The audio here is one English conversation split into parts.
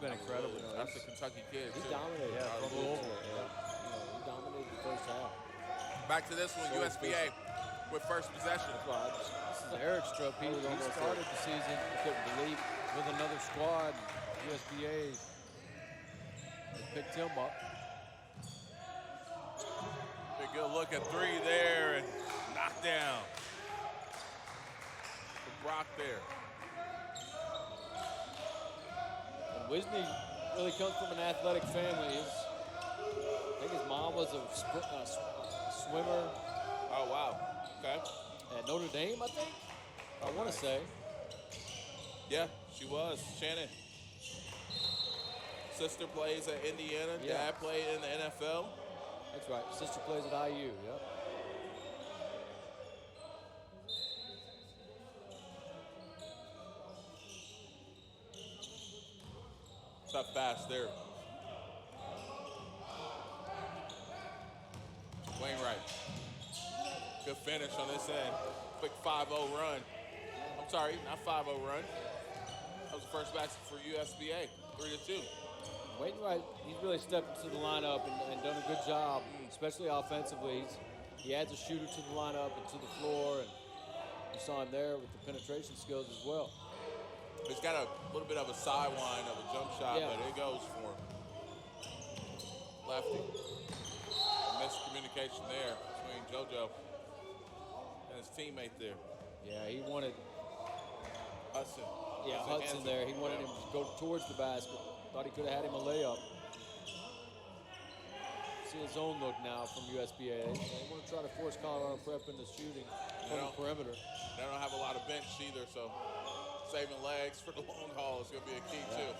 been incredible. That's a Kentucky kid, He too. dominated from Louisville. He dominated the first half. Back to this one, USBA with first possession. This is Eric Strupp. He started the season, I couldn't believe, with another squad. USBA they picked him up. A good look at three there and knocked down. For Brock there. And Wisney really comes from an athletic family. I think his mom was a swimmer Oh, wow. Okay. at Notre Dame, I think. I want to say. Yeah, she was. Shannon. Sister plays at Indiana. Yeah. Dad played in the NFL. That's right. Sister plays at IU. Yep. Tough pass there. Wainwright. Good finish on this end. Quick 5-0 run. I'm sorry, not 5-0 run. That was the first basket for USBA. 3-2. Wainwright, he's really stepped into the lineup and done a good job, especially offensively. He adds a shooter to the lineup and to the floor, and you saw him there with the penetration skills as well. He's got a little bit of a sidewind of a jump shot, Yeah. but it goes for him. Lefty. Miscommunication there between JoJo and his teammate there. Yeah, he wanted Hudson. Hudson there. He wanted him to go towards the basket. Thought he could have had him a layup. See his zone look now from USBA. They want to try to force Colorado Prep into shooting from the perimeter. They don't have a lot of bench either, so saving legs for the long haul is going to be a key, too.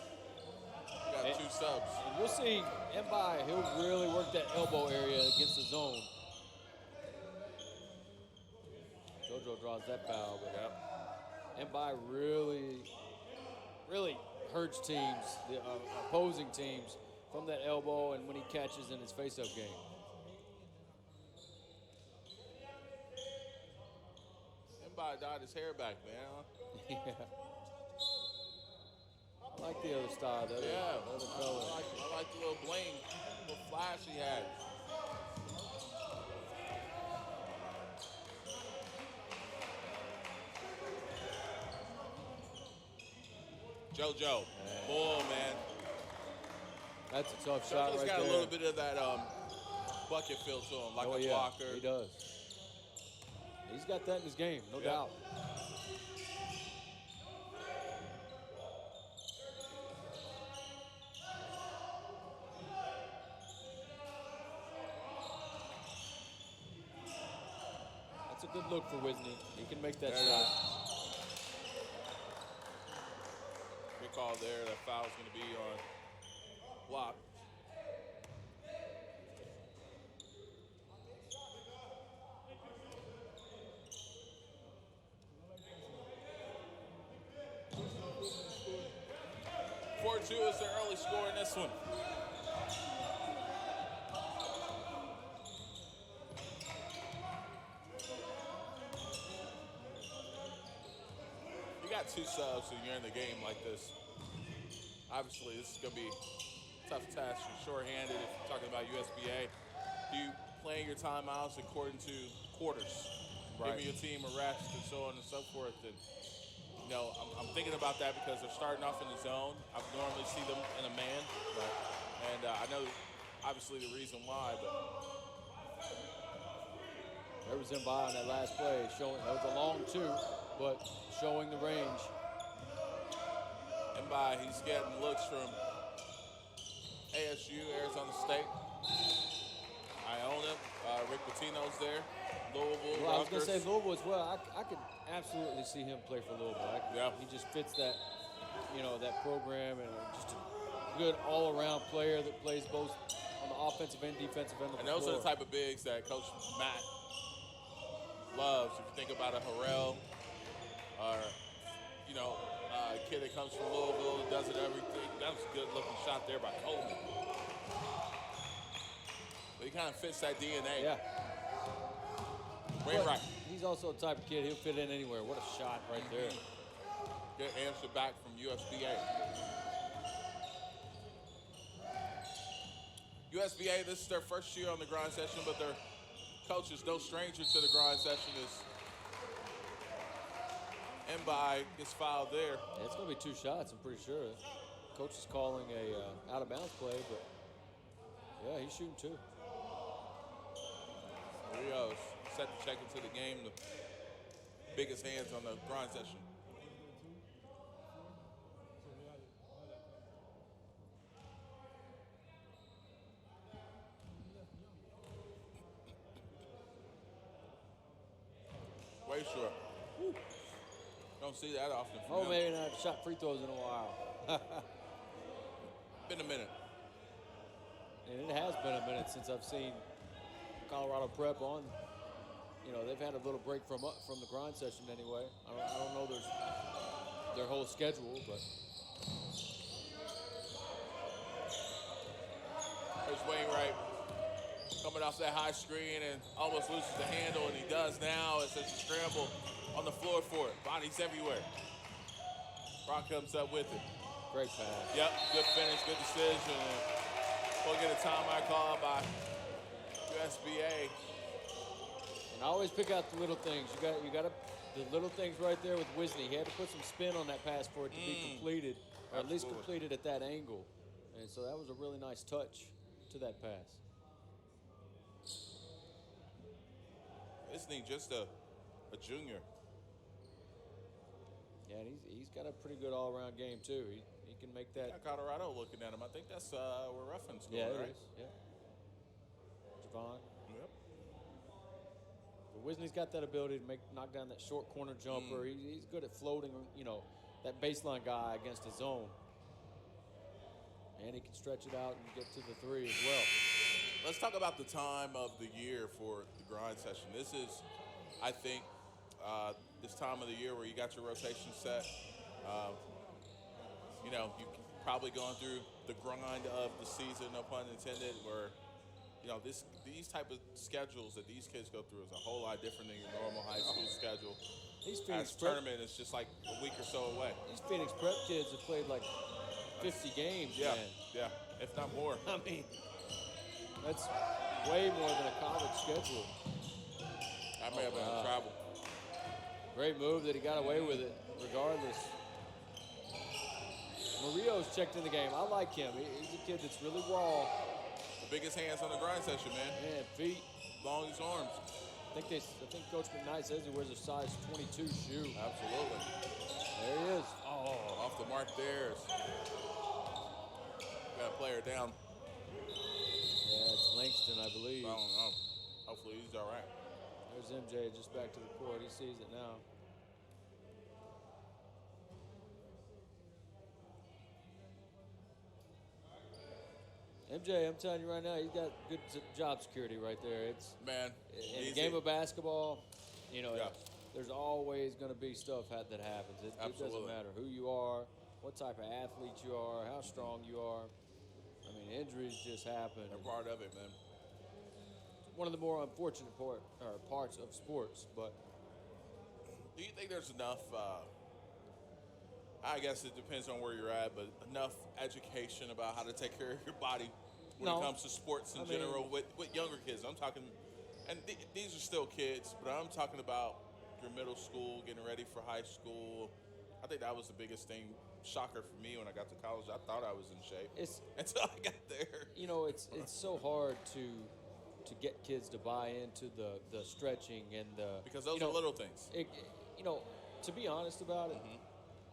You got two subs. And you'll see Mbai, he'll really work that elbow area against the zone. JoJo draws that foul, but Mbai really hurts teams, the opposing teams, from that elbow and when he catches in his face-up game. Mbai dyed his hair back, man. Yeah. I like the other style, the other color. I like the little bling, little flash he had. JoJo, bull, man. That's a tough shot JoJo's right got there. a little bit of that blocket feel to him, like a blocker. He does. He's got that in his game, no doubt. That's a good look for Wisney. He can make that shot. Good call there. That foul's going to be on block. Four-2 is the early score in this one. You got two subs when you're in the game like this. Obviously, this is going to be a tough task. You're shorthanded if you're talking about USBA. Do you plan your timeouts according to quarters? Right. Giving your team a rest and so on and so forth. And, you know, I'm thinking about that because they're starting off in the zone. I normally see them in a man. Right. And I know, obviously, the reason why, but There was Mbai on that last play, showing that was a long two, but showing the range. Mbai, he's getting looks from ASU, Arizona State. I own him. Rick Pitino's there. Louisville, Well, I was going to Rutgers. say Louisville as well. I could absolutely see him play for Louisville. He just fits that, that program, and just a good all-around player that plays both on the offensive and defensive end of And the those floor. are the type of bigs that Coach Matt loves. If you think about a Harrell, or a kid that comes from Louisville that does it everything. That was a good-looking shot there by Coleman. But he kind of fits that DNA. Yeah. Wainwright. He's also the type of kid, he'll fit in anywhere. What a shot right there. Good answer back from USBA. USBA, this is their first year on the grind session, but their coach is no stranger to the grind session. Mbai gets fouled there. Yeah, it's going to be 2 shots, I'm pretty sure. Coach is calling a out-of-bounds play, but, yeah, he's shooting 2. Rios set to check into the game. The biggest hands on the grind session. Way short. Woo. Don't see that often from him. Maybe not shot free throws in a while. Been a minute. And it has been a minute since I've seen Colorado Prep on. You know, they've had a little break from the grind session anyway. I don't know their whole schedule, but there's Wainwright coming off that high screen and almost loses the handle, and he does now as there's a scramble on the floor for it. Bodies everywhere. Brock comes up with it. great pass. Yep, good finish, good decision. And we'll get a timeout call by USBA. And I always pick out the little things. You got the little things right there with Wisney. He had to put some spin on that pass for it to be completed, or at least completed at that angle. And so that was a really nice touch to that pass. Isn't he just a junior? Yeah, and he's got a pretty good all-around game too. He can make that. Yeah, Colorado looking at him. I think that's where Ruffin's going, Yeah, it right? is. Yeah. Javon. Yep. But Wisney's got that ability to knock down that short corner jumper. He's good at floating, that baseline guy against his zone. And he can stretch it out and get to the three as well. Let's talk about the time of the year for the grind session. This is, I think, this time of the year where you got your rotation set. You've probably gone through the grind of the season, no pun intended, where, these type of schedules that these kids go through is a whole lot different than your normal high school schedule. These Phoenix As tournament is just like a week or so away. These Phoenix Prep kids have played like 50 games, Yeah, man. yeah, if not more. I mean, that's way more than a college schedule. I may have been in trouble. Great move that he got away with it, regardless. Murillo's checked in the game. I like him. He's a kid that's really raw. The biggest hands on the grind session, man. Man, feet. Long as arms. I think Coach McKnight says he wears a size 22 shoe. Absolutely. There he is. Oh, off the mark there. Got a player down. Yeah, it's Langston, I believe. I don't know. Hopefully he's all right. There's MJ just back to the court. He sees it now. MJ, I'm telling you right now, he's got good job security right there. It's Man, in a game of basketball, Yeah. there's always going to be stuff that happens. It doesn't matter who you are, what type of athlete you are, how strong you are. I mean, injuries just happen. They're part of it, man. One of the more unfortunate parts of sports, but Do you think there's enough, I guess it depends on where you're at, but enough education about how to take care of your body when it comes to sports in general with younger kids? I'm talking, and these are still kids, but I'm talking about your middle school, getting ready for high school. I think that was the biggest thing, shocker for me when I got to college. I thought I was in shape until I got there. It's so hard to get kids to buy into the stretching and Because those are little things. To be honest about it,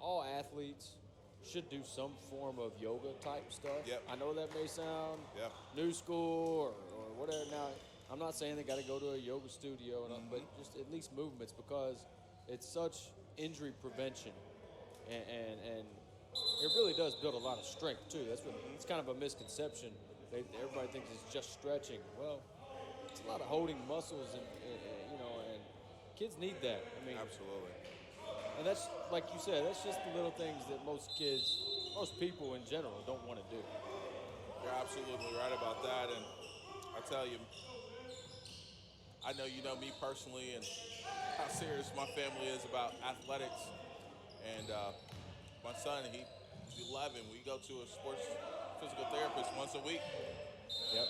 all athletes should do some form of yoga type stuff. Yep. I know that may sound Yep. new school or whatever. Now, I'm not saying they got to go to a yoga studio, but just at least movements, because it's such injury prevention, and it really does build a lot of strength too. It's kind of a misconception. Everybody thinks it's just stretching. Well, it's a lot of holding muscles, and kids need that. I mean, Absolutely. and that's, like you said, that's just the little things that most people in general don't want to do. You're absolutely right about that, and I tell you, I know you know me personally and how serious my family is about athletics, and my son, he's 11. We go to a sports physical therapist once a week, Yep.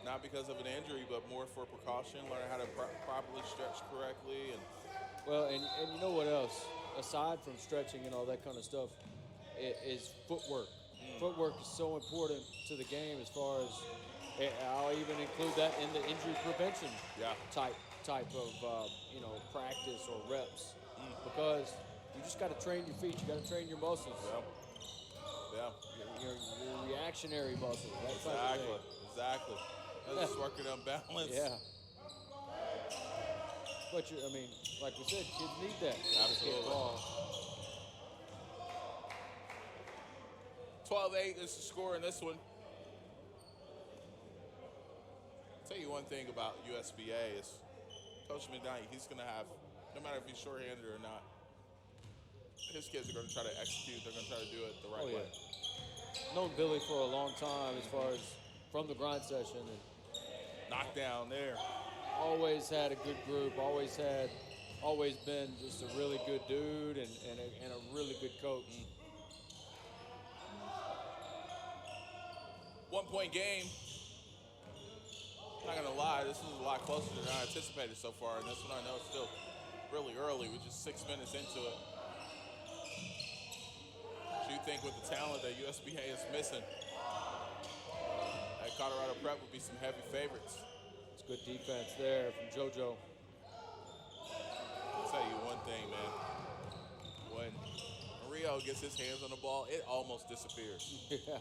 Not because of an injury, but more for precaution, learning how to properly stretch correctly. And Well, and you know what else? Aside from stretching and all that kind of stuff, is footwork. Footwork is so important to the game as far as I'll even include that in the injury prevention yeah, type of practice or reps because you just got to train your feet. You got to train your muscles. yeah, Your reactionary muscles. That type of thing. exactly. That's just working on balance. Yeah. But I mean, like we said, kids need that. Absolutely. 12-8 is the score in this one. I'll tell you one thing about USBA is Coach McKnight, he's going to have, no matter if he's shorthanded or not, his kids are going to try to execute. They're going to try to do it the right way. Known Billy for a long time as far as from the grind session. And Knockdown there. always had a good group, always been just a really good dude and a really good coach. 1 point game. Not gonna lie, this is a lot closer than I anticipated so far, and this one I know it's still really early. We're just 6 minutes into it. So you think with the talent that USBA is missing, that Colorado Prep would be some heavy favorites. It's good defense there from JoJo. I'll tell you one thing, man. When Rio gets his hands on the ball, it almost disappears. Yeah.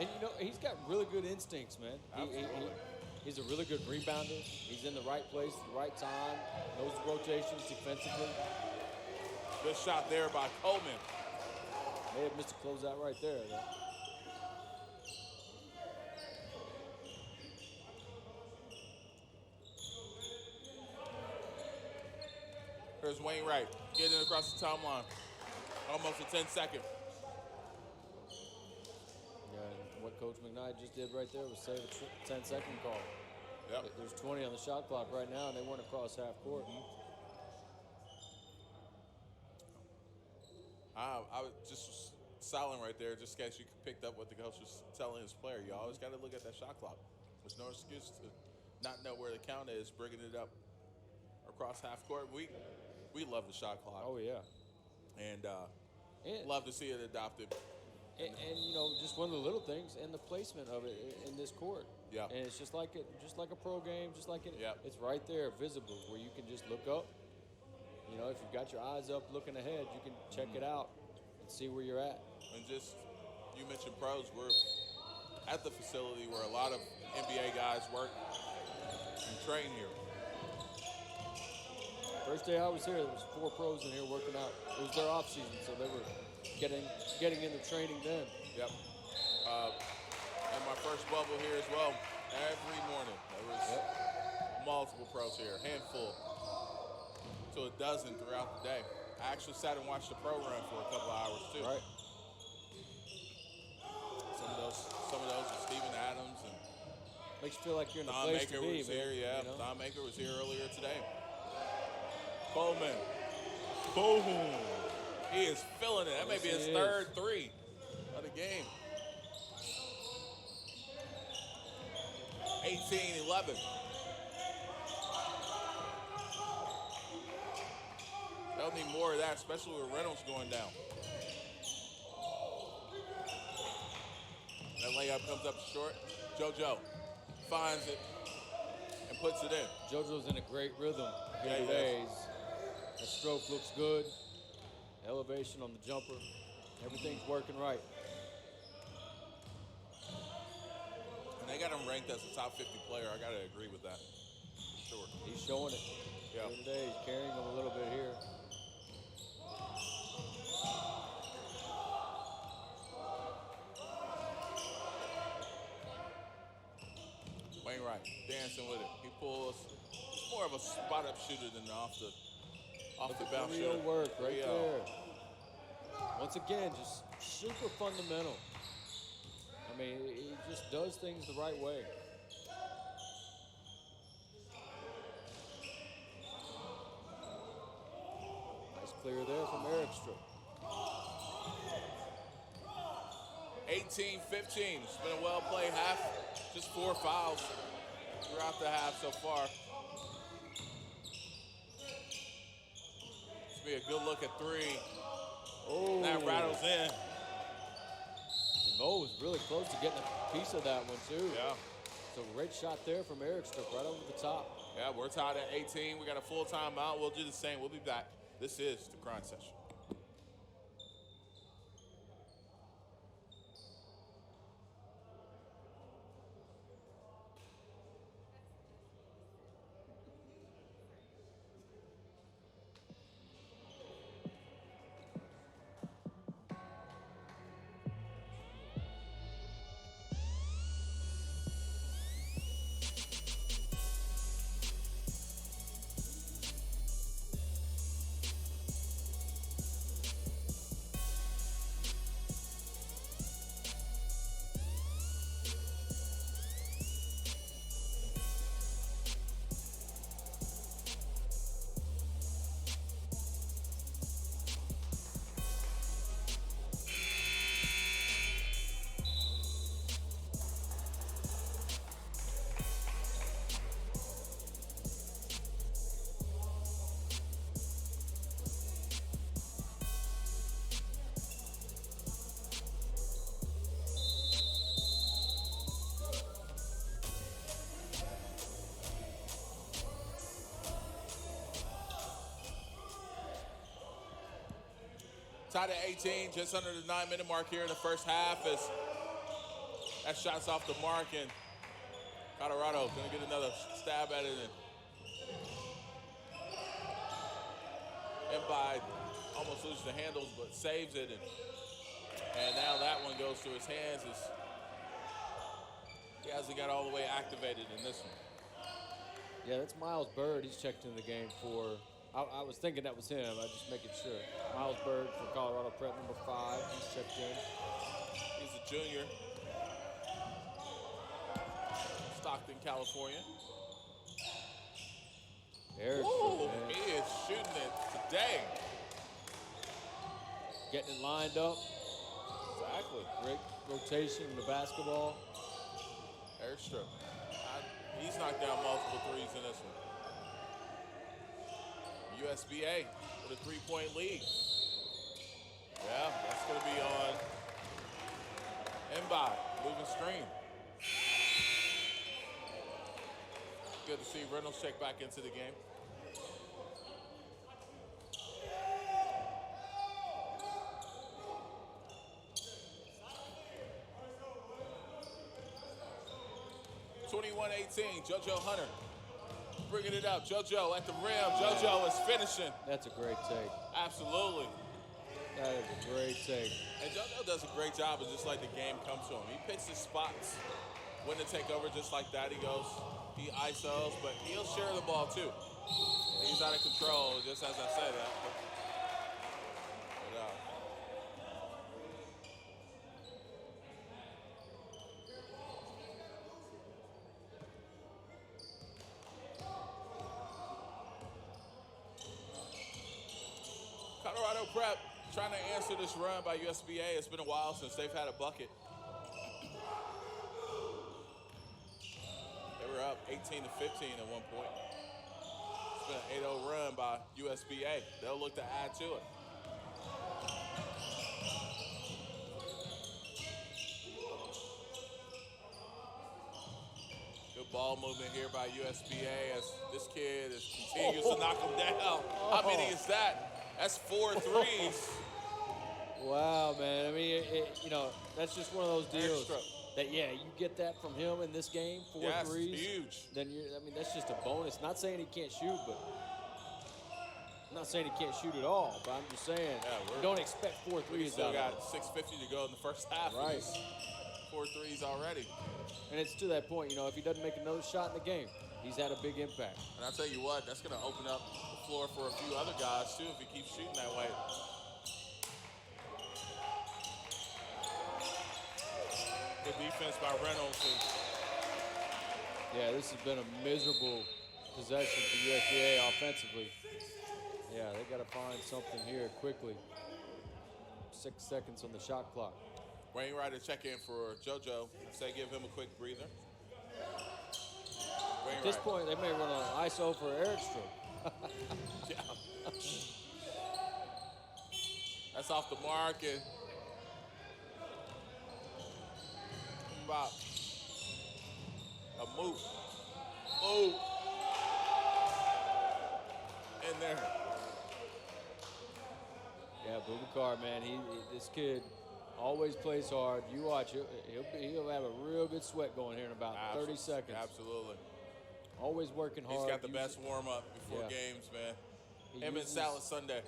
And he's got really good instincts, man. He's a really good rebounder. He's in the right place at the right time. Knows the rotations defensively. Good shot there by Coleman. May have missed a closeout right there, though. Here's Wainwright getting it across the timeline. Almost a 10-second. Yeah, and what Coach McKnight just did right there was save a 10-second call. Yep. There's 20 on the shot clock right now, and they weren't across half court. I was just silent right there, just in case you picked up what the coach was telling his player. You always got to look at that shot clock. There's no excuse to not know where the count is, bringing it up across half court. We love the shot clock. Oh, yeah. And love to see it adopted. And just one of the little things, and the placement of it in this court. Yeah. And it's just like a pro game, just like it. Yeah. It's right there, visible, where you can just look up. If you've got your eyes up, looking ahead, you can check it out and see where you're at. And just, you mentioned pros. We're at the facility where a lot of NBA guys work and train here. First day I was here, there was 4 pros in here working out. It was their off season, so they were getting into training then. Yep. And my first bubble here as well. Every morning there was multiple pros here, handful to a dozen throughout the day. I actually sat and watched the program for a couple of hours too. Right. Some of those with Steven Adams and Makes you feel like you're in the Don place Maker to be, was here. man, Yeah, you know? Don Maker was here earlier today. Coleman, boom! He is feeling it. That may be his third 3 of the game. 18-11. They'll need more of that, especially with Reynolds going down. That layup comes up short. JoJo finds it and puts it in. JoJo's in a great rhythm here Yeah, he today. is. That stroke looks good. Elevation on the jumper. Everything's working right. And they got him ranked as a top 50 player. I got to agree with that. For sure. He's showing it. Yeah. Here today, he's carrying them a little bit here. Wainwright dancing with it. He pulls. He's more of a spot-up shooter than off the bounce Real shooter. work right Rio. there. Once again, just super fundamental. I mean, he just does things the right way. Nice clear there from Erikstra. 18-11 18-15. It's been a well-played half. Just 4 fouls throughout the half so far. This will be a good look at 3. Oh, That rattles in. And Mo was really close to getting a piece of that one, too. Yeah. So great shot there from Eric Struck right over the top. Yeah, we're tied at 18. We got a full timeout. We'll do the same. We'll be back. This is the Grind Session. Tied at 18, just under the 9-minute mark here in the first half as that shot's off the mark, and Colorado gonna get another stab at it, and by almost loses the handles, but saves it, and now that one goes through his hands as he hasn't got all the way activated in this one. Yeah, that's Miles Bird. He's checked in the game for. I was thinking that was him. I just making sure. Miles Bird for Colorado Prep, number 5. He's checked in. He's a junior. Stockton, California. There's Ooh, he is shooting it today. Getting it lined up. Exactly. Great rotation in the basketball. Eric Struck. He's knocked down multiple threes in this one. USBA with a 3-point lead. Yeah, that's going to be on Mbai, moving screen. Good to see Reynolds check back into the game. JoJo Hunter bringing it up. JoJo at the rim. JoJo is finishing. That's a great take. Absolutely. That is a great take. And JoJo does a great job of just like the game comes to him. He picks his spots when to take over just like that. He ISOs, but he'll share the ball too. He's out of control, just as I said that. Colorado Prep trying to answer this run by USBA. It's been a while since they've had a bucket. They were up 18-15 at one point. It's been an 8-0 run by USBA. They'll look to add to it. Good ball movement here by USBA as this kid continues to knock him down. How many is that? That's 4 threes. Wow, man. I mean, that's just one of those deals that, you get that from him in this game, 4 threes. Huge. Then that's just a bonus. Not saying he can't shoot, but I'm not saying he can't shoot at all. But I'm just saying, you don't expect 4 threes. We still got 6:50 to go in the first half. Right. 4 threes already. And it's to that point, if he doesn't make another shot in the game, he's had a big impact. And I'll tell you what, that's going to open up the floor for a few other guys, too, if he keeps shooting that way. Good defense by Reynolds. Yeah, this has been a miserable possession for USBA offensively. Yeah, they got to find something here quickly. 6 seconds on the shot clock. Wainwright to check in for JoJo. Say give him a quick breather. Wainwright. At this point, they may run an ISO for Erickstrom. Yeah. That's off the mark and about a move. Oh. In there. Yeah, Boubacar, man, this kid always plays hard. You watch it; he'll have a real good sweat going here in about 30 seconds. Absolutely. Always working hard. He's got the best warm up before games, man. Him and Salad Sunday.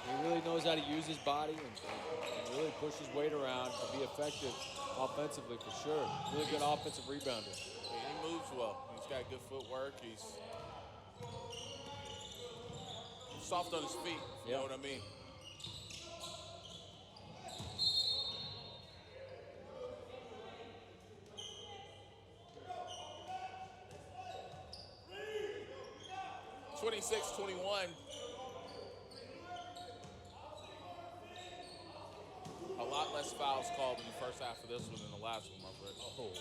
He really knows how to use his body and really push his weight around to be effective offensively for sure. Really good offensive rebounder. Yeah, he moves well. He's got good footwork. He's soft on his feet. You know what I mean? (26-21). A lot less fouls called in the first half of this one than the last one, my friend. Oh,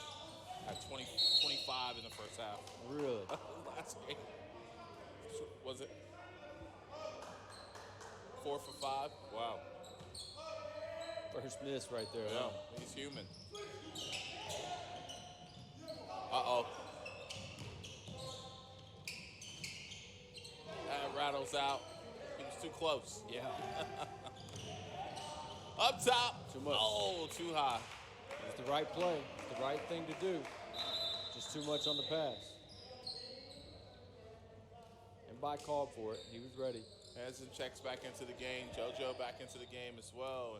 at 25 in the first half. Really? Last game. Was it 4 for 5? Wow. First miss right there. Yeah, Huh? he's human. Uh-oh. That rattles out. He was too close. Yeah. Up top. Too much. Oh, too high. It's the right play. It's the right thing to do. Just too much on the pass. And by called for it. He was ready. Hansen checks back into the game. JoJo back into the game as well.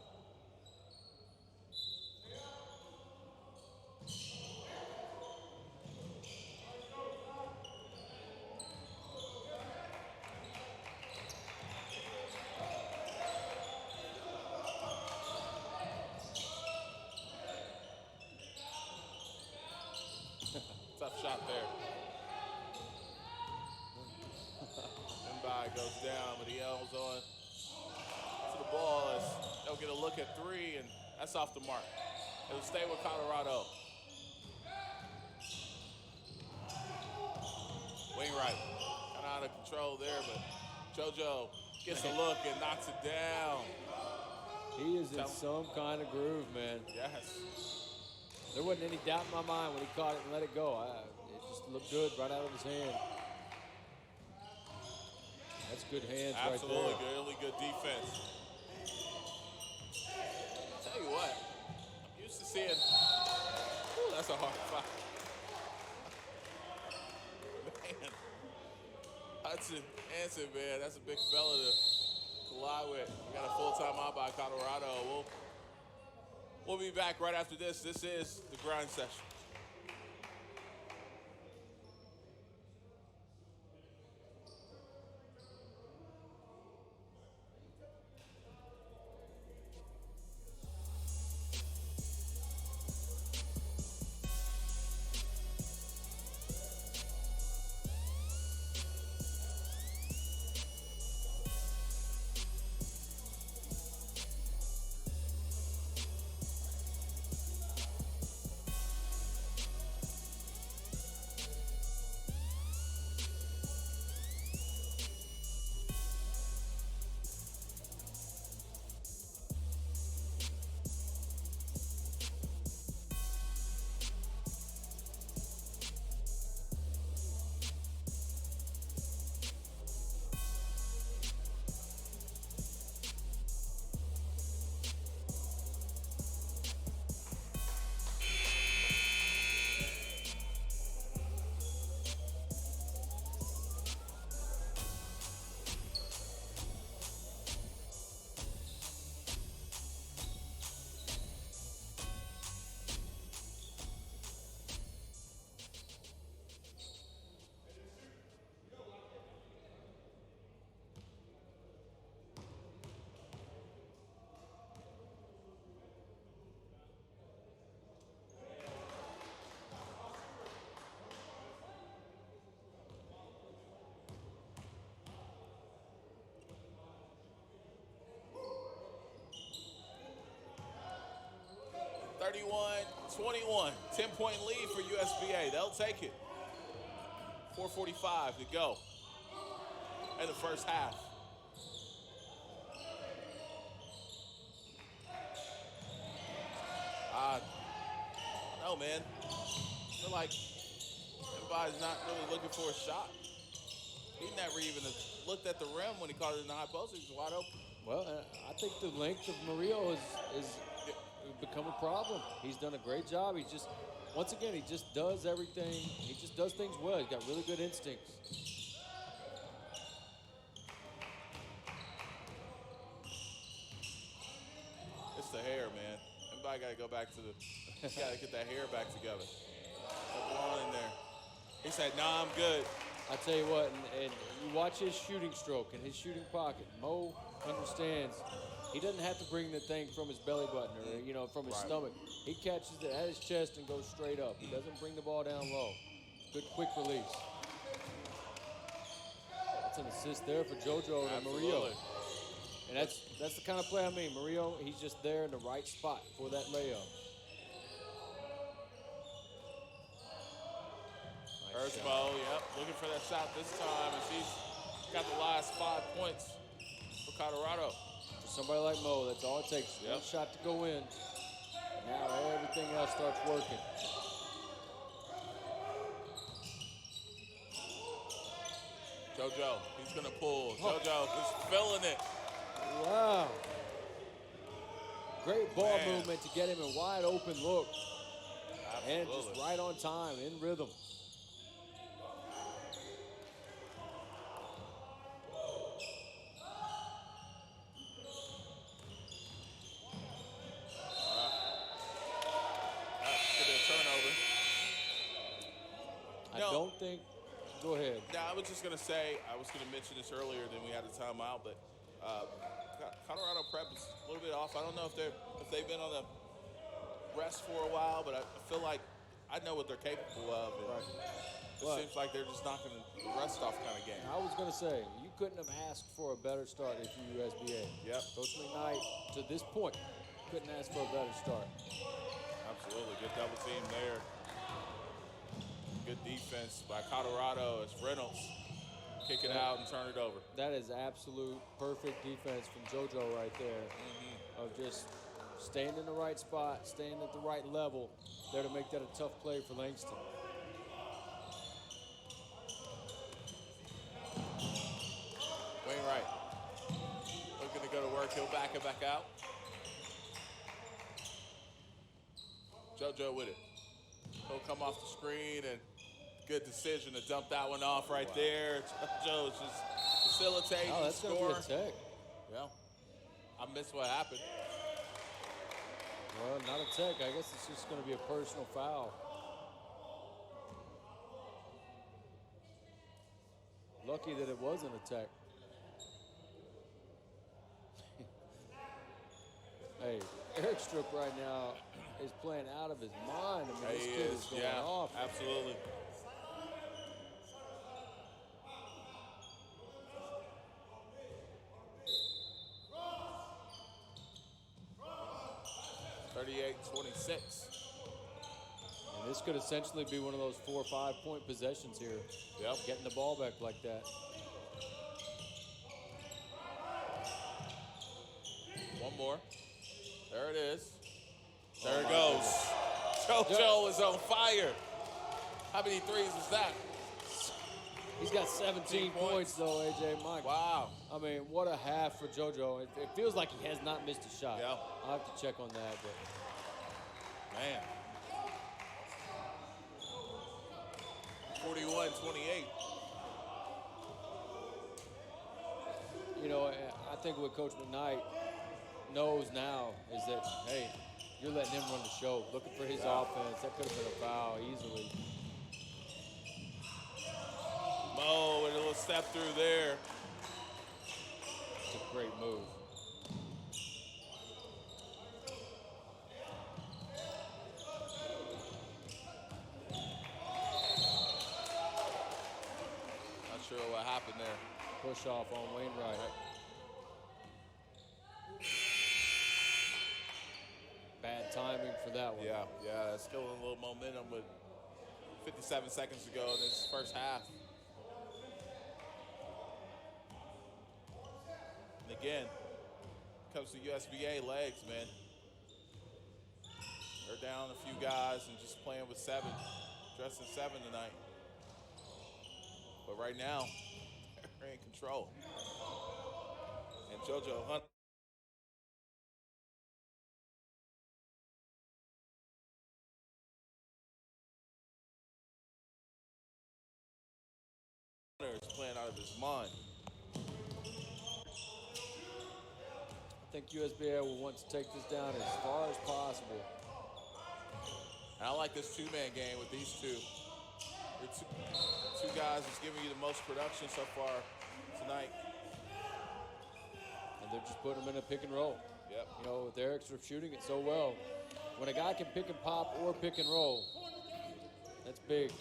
Tough shot there. Mbai goes down, but he holds on to the ball as they'll get a look at three, and that's off the mark. It'll stay with Colorado. Wainwright kind of out of control there, but JoJo gets a look and knocks it down. He is in some kind of groove, man. Yes. There wasn't any doubt in my mind when he caught it and let it go. It just looked good right out of his hand. That's good hands right there. Absolutely good, really good defense. Tell you what, I'm used to seeing, ooh, that's a hard foul. Man, Hudson Hansen, man, that's a big fella to collide with. We got a full timeout by Colorado. We'll be back right after this. This is the grind session. 31-21. 10-point lead for USBA. They'll take it. 4:45 to go in the first half. No, man. I feel like everybody's not really looking for a shot. He never even looked at the rim when he caught it in the high post. He was wide open. Well, I think the length of Murillo is become a problem. He's done a great job. He just, once again, he just does everything. He just does things well. He's got really good instincts. It's the hair, man. Everybody got to go back to the, got to get that hair back together. Don't belong in there. He said, nah, I'm good. I tell you what, and you watch his shooting stroke and his shooting pocket. Mo understands he doesn't have to bring the thing from his belly button or from his stomach. He catches it at his chest and goes straight up. He doesn't bring the ball down low. Good quick release. That's an assist there for JoJo and Murillo. And that's the kind of play I mean. Murillo, he's just there in the right spot for that layup. Erzbo, yep, looking for that shot this time as he's got the last 5 points for Colorado. For somebody like Mo, that's all it takes. One shot to go in. Now everything else starts working. JoJo, he's going to pull. JoJo is feeling it. Wow. Great ball movement to get him a wide open look. Absolutely. And just right on time, in rhythm. Go ahead. No, I was just going to say, I was going to mention this earlier, then we had a timeout, but Colorado prep is a little bit off. I don't know if they've been on the rest for a while, but I feel like I know what they're capable of. It seems like they're just knocking the rest off kind of game. I was going to say, you couldn't have asked for a better start if you USBA. Yep. Coach McKnight, to this point, couldn't ask for a better start. Absolutely. Good double team there. Good defense by Colorado as Reynolds kick it out and turn it over. That is absolute perfect defense from JoJo right there. Of just staying in the right spot, staying at the right level, there to make that a tough play for Langston. Wainwright looking to go to work. He'll back it back out. JoJo with it. He'll come off the screen and good decision to dump that one off right there. JoJo's just facilitating, that's scoring. Going to be a tech. Yeah. I missed what happened. Well, not a tech. I guess it's just going to be a personal foul. Lucky that it wasn't a tech. Hey, Eric Strip right now is playing out of his mind. I mean, this kid is going off. Absolutely. .26. And this could essentially be one of those 4 or 5 point possessions here. Yep. Getting the ball back like that. One more. There it is. There it goes. JoJo is on fire. How many threes is that? He's got 17 points though, AJ. Mike. Wow. I mean, what a half for JoJo. It feels like he has not missed a shot. Yeah. I'll have to check on that. But man. 41-28. You know, I think what Coach McKnight knows now is that, hey, you're letting him run the show. Looking for his offense. That could have been a foul easily. Mo with a little step through there. It's a great move. Not sure what happened there. Push off on Wainwright. Bad timing for for that one. Yeah, it's still a little momentum with 57 seconds to go in this first half. And again, comes to USBA legs, man. They're down a few guys and just playing with 7, dressing 7 tonight. But right now, they're in control. And JoJo Hunter is playing out of his mind. I think USBA will want to take this down as far as possible. And I like this two-man game with these two. They're two guys that's giving you the most production so far tonight. And they're just putting them in a pick and roll. Yep. You know, with Eric sort of shooting it so well. When a guy can pick and pop or pick and roll, that's big.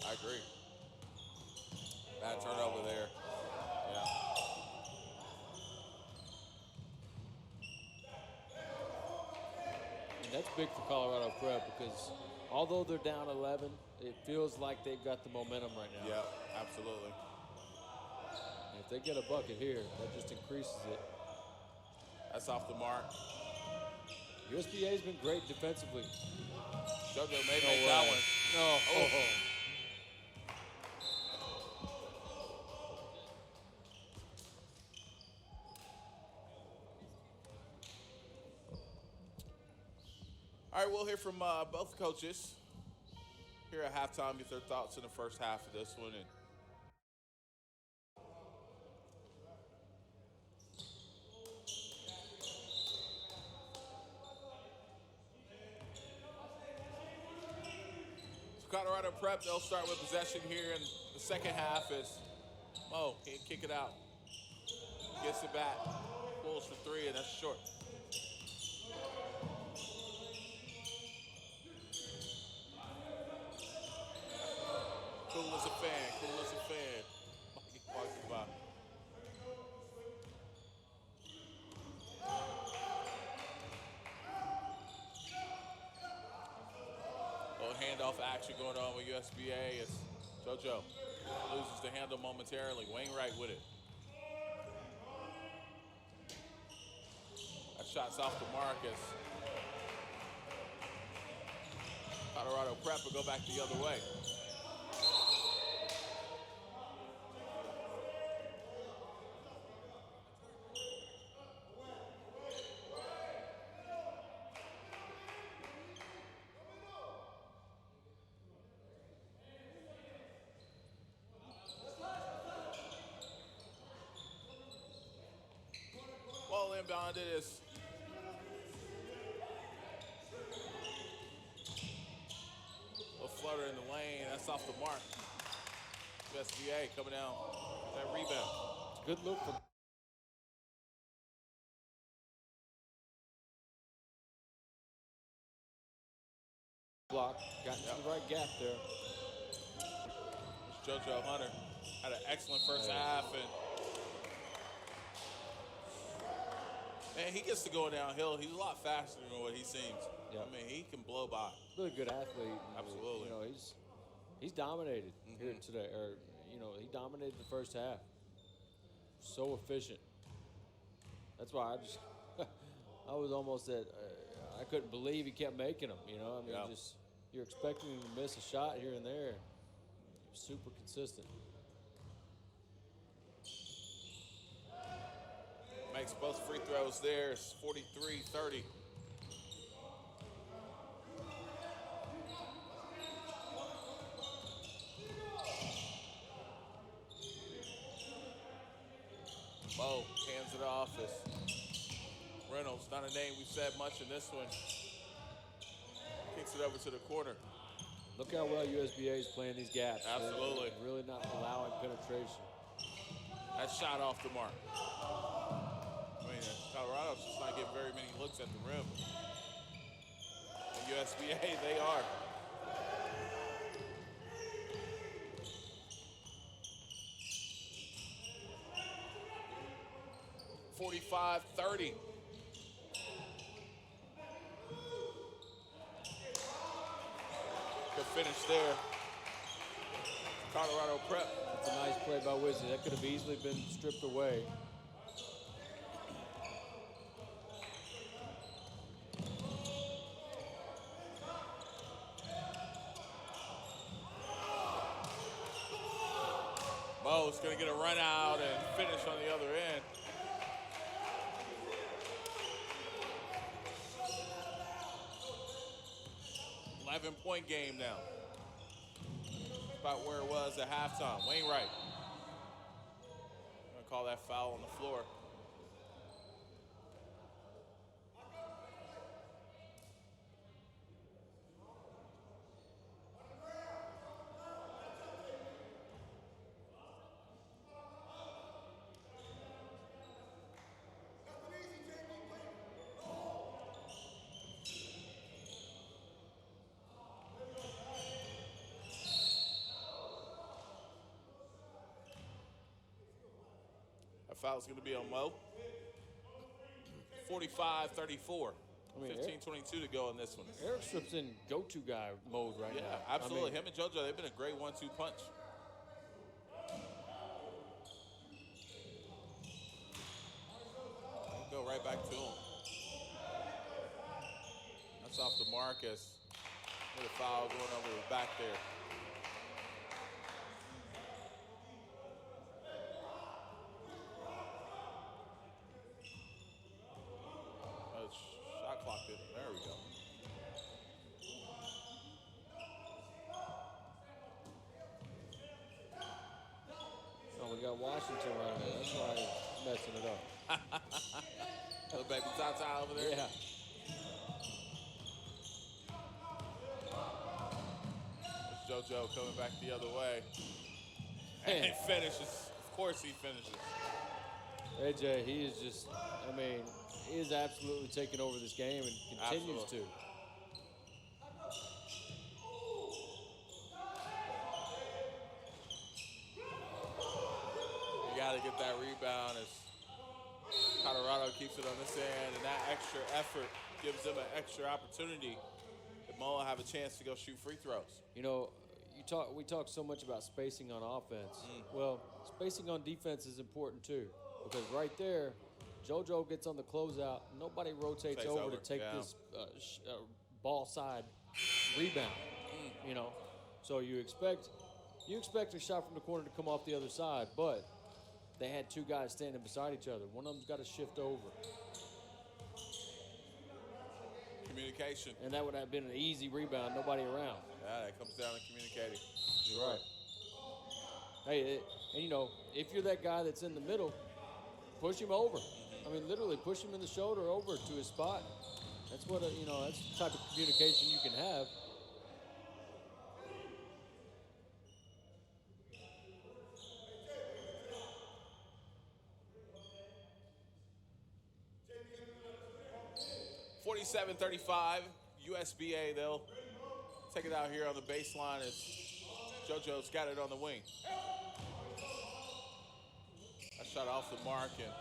I agree. Bad turnover there. Yeah. And that's big for Colorado Prep because although they're down 11, it feels like they've got the momentum right now. Yeah, absolutely. And if they get a bucket here, that just increases it. That's off the mark. USBA's been great defensively. JoJo may make that one. No. Oh. All right, we'll hear from both coaches here at halftime, get their thoughts in the first half of this one. And so Colorado Prep, they'll start with possession here in the second half as Mo can't kick it out. Gets it back, pulls for 3, and that's short. Cool as a fan, cool as a fan. Walking by. Little handoff action going on with USBA as JoJo loses the handle momentarily. Wainwright with it. That shot's off the mark as Colorado Prep will go back the other way. Well inbounded is a flutter in the lane. That's off the mark. USBA coming down that rebound. Good look for block. Got into the right gap there. It's JoJo Hunter. Had an excellent first half, and man, he gets to go downhill. He's a lot faster than what he seems. Yep. I mean, he can blow by. Really good athlete. Absolutely. You know, he's dominated here today, or you know, he dominated the first half. So efficient. That's why I was almost at. I couldn't believe he kept making them. You know, I mean, just you're expecting him to miss a shot here and there. Super consistent. Makes both free throws there. It's 43-30. Bo hands it off as Reynolds, not a name we've said much in this one. Kicks it over to the corner. Look how well USBA is playing these gaps. Absolutely. They're really not allowing penetration. That shot off the mark. I mean, Colorado's just not getting very many looks at the rim. And USBA, they are. finish there. Colorado Prep. That's a nice play by Wizzy. That could have easily been stripped away. Mo's going to get a run out and finish on the other end. Point game now. About where it was at halftime. Wainwright. Going to call that foul on the floor. Foul's going to be on Mo. 45-34. I mean, 15-22 to go in this one. Eric Strip's in go-to guy mode right now. Yeah, absolutely. Him and JoJo, they've been a great 1-2 punch. Go right back to him. That's off the mark as with a foul going over the back there. Shot clock didn't. There we go. Oh, we got Washington right there. That's why he's messing it up. Little baby Tata over there. Yeah. There's JoJo coming back the other way. And he finishes. Of course he finishes. AJ, he is just, I mean, he is absolutely taking over this game and continues to. You got to get that rebound as Colorado keeps it on this end, and that extra effort gives them an extra opportunity that Mo will have a chance to go shoot free throws. You know, we talk so much about spacing on offense. Well, spacing on defense is important too, because right there, JoJo gets on the closeout. Nobody rotates over to take this ball side rebound. You know, so you expect a shot from the corner to come off the other side, but they had two guys standing beside each other. One of them's got to shift over. Communication. And that would have been an easy rebound, nobody around. Yeah, that comes down to communicating. You're right. Hey, and you know, if you're that guy that's in the middle, push him over. I mean, literally push him in the shoulder over to his spot. That's what, that's the type of communication you can have. $47-35, USBA, they'll take it out here on the baseline as JoJo's got it on the wing. That shot off the mark, and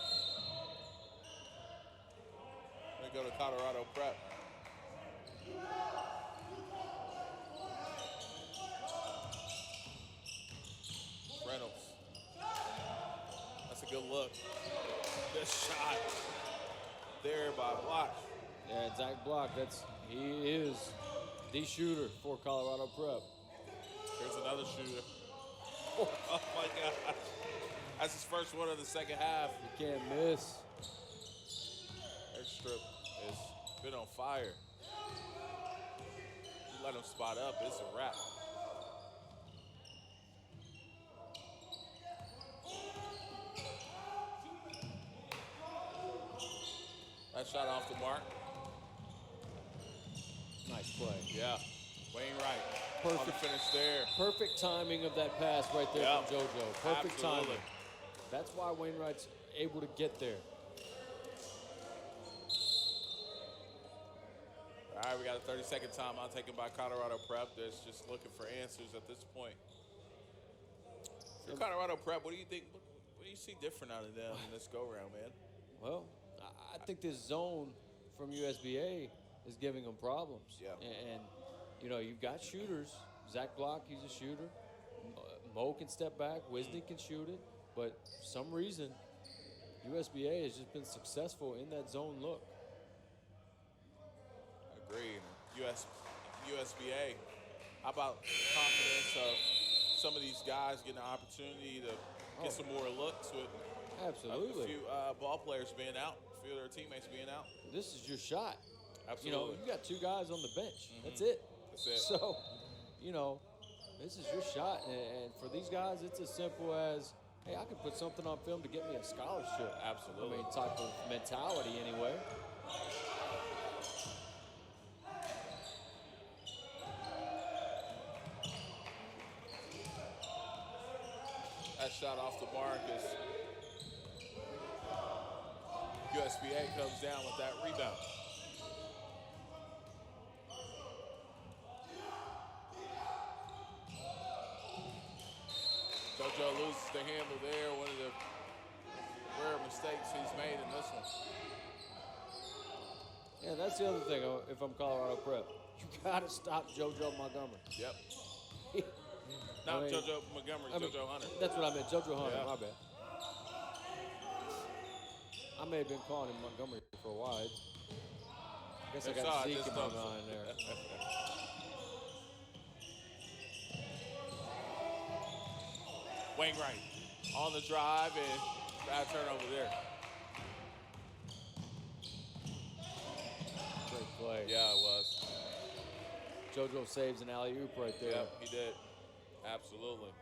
we go to Colorado Prep. Reynolds. That's a good look. This shot there by Block. Yeah, Zach Block, he is the shooter for Colorado Prep. Here's another shooter. Oh my God. That's his first one of the second half. You can't miss. Eric Strip has been on fire. You let him spot up, it's a wrap. That shot off the mark. Nice play. Yeah. Wainwright. Perfect On the finish there. Perfect timing of that pass right there from JoJo. Perfect Absolutely. timing. That's why Wainwright's able to get there. All right, we got a 30-second timeout taken by Colorado Prep. That's just looking for answers at this point. For Colorado Prep, what do you think? What do you see different out of them in this go-round, man? Well, I think this zone from USBA is giving them problems. Yeah. And you've got shooters Zach Block, he's a shooter. Mo can step back. Wisney can shoot it. But for some reason, USBA has just been successful in that zone look. Agreed. USBA, how about confidence of some of these guys getting an opportunity to get some more looks with Absolutely. a few ball players being out, a few of their teammates being out? This is your shot. Absolutely. You know, you got 2 guys on the bench. That's it. That's it. So, you know, this is your shot. And for these guys, it's as simple as, hey, I can put something on film to get me a scholarship. Absolutely. I mean, type of mentality anyway. That shot off the mark as USBA comes down with that rebound. JoJo loses the handle there, one of the rare mistakes he's made in this one. Yeah, that's the other thing. If I'm Colorado Prep, you got to stop JoJo Montgomery. Yep. Not JoJo Montgomery, JoJo Hunter. That's what I meant, JoJo Hunter, Yeah. my bad. I may have been calling him Montgomery for a while. I guess I got Zeke in my mind there. Wainwright on the drive and bad turnover there. Great play. Yeah, it was. JoJo saves an alley-oop right there. Yep, he did. Absolutely.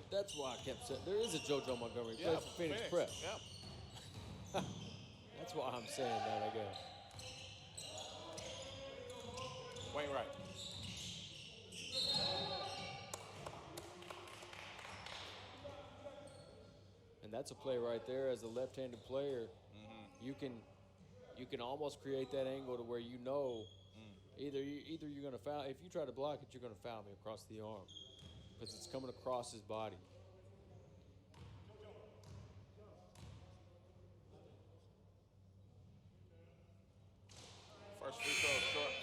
That's why I kept saying, there is a JoJo Montgomery. He plays for Phoenix Prep. Yep. That's why I'm saying that, I guess. Wainwright. And that's a play right there. As a left-handed player, you can almost create that angle to where you know either you're going to foul. If you try to block it, you're going to foul me across the arm because it's coming across his body. First free throw short.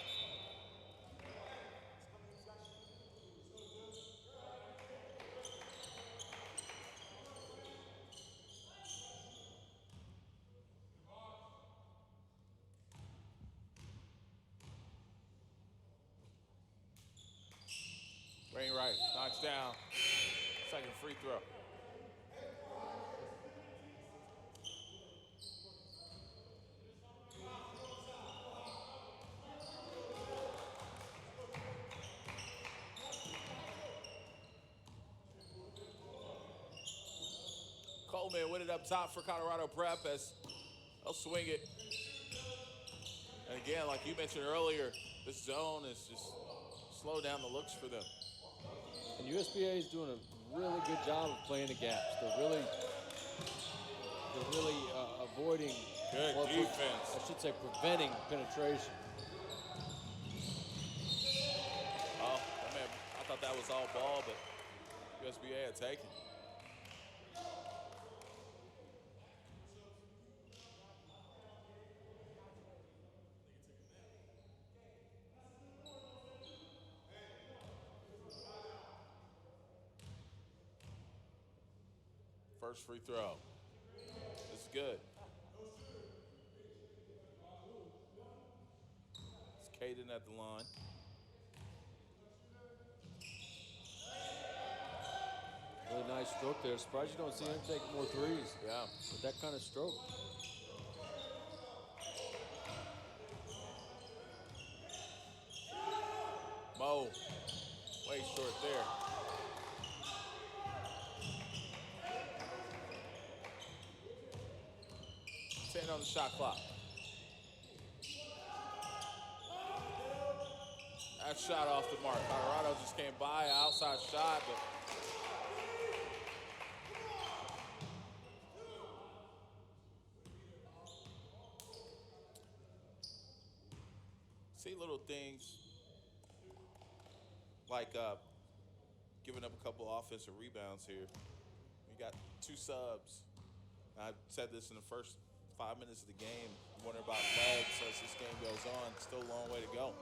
Wainwright knocks down. Second free throw. Coleman with it up top for Colorado Prep as they'll swing it. And again, like you mentioned earlier, this zone is just slow down the looks for them. And USBA is doing a really good job of playing the gaps. They're really avoiding Good defense. I should say preventing penetration. Oh, I thought that was all ball, but USBA had taken. First free throw. It's good. It's Caden at the line. Really nice stroke there. Surprised you don't see him take more threes. Yeah. With that kind of stroke. Mo, way short there. 10 on the shot clock. That shot off the mark. Colorado just came by, outside shot, but see little things like giving up a couple offensive rebounds here. We got 2 subs. I said this in the first 5 minutes of the game. You wonder about legs as this game goes on. Still a long way to go.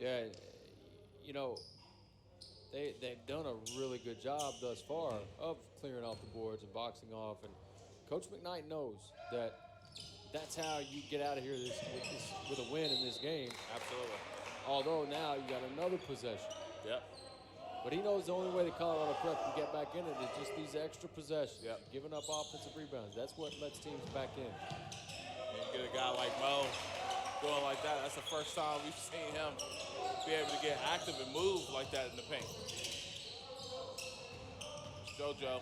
Yeah, you know, they've done a really good job thus far of clearing off the boards and boxing off. And Coach McKnight knows that that's how you get out of here with a win in this game. Absolutely. Although now you got another possession. Yep. But he knows the only way that Colorado Prep can get back in it is just these extra possessions. Yep. Giving up offensive rebounds. That's what lets teams back in. And you get a guy like Mo going like that. That's the first time we've seen him be able to get active and move like that in the paint. JoJo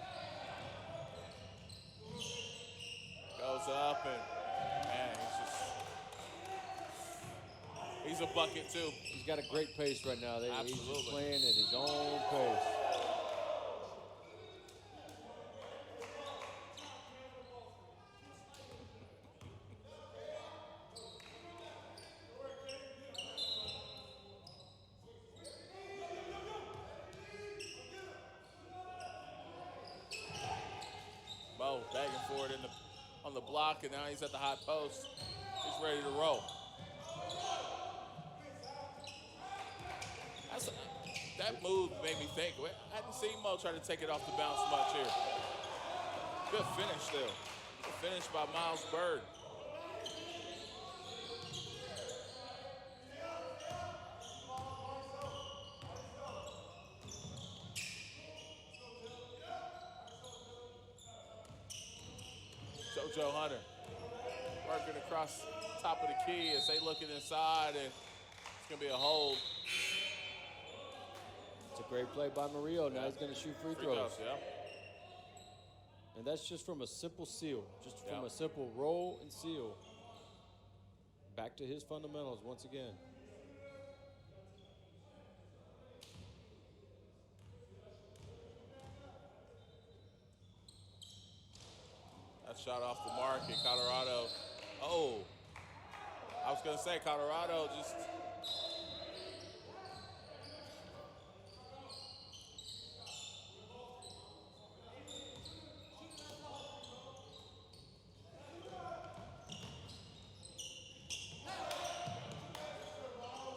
goes up and, man, he's a bucket too. He's got a great pace right now. He's Absolutely. just playing at his own pace. Mo begging for it on the block, and now he's at the hot post. He's ready to roll. That move made me think. I hadn't seen Mo try to take it off the bounce much here. Good finish still. Good finish by Miles Bird. JoJo Hunter working across top of the key as they looking inside, and it's going to be a hold. It's a great play by Murillo. Now he's going to shoot free throws. Yeah. And that's just from a simple seal, just from a simple roll and seal. Back to his fundamentals once again. That shot off the mark in Colorado. Oh, I was going to say Colorado just.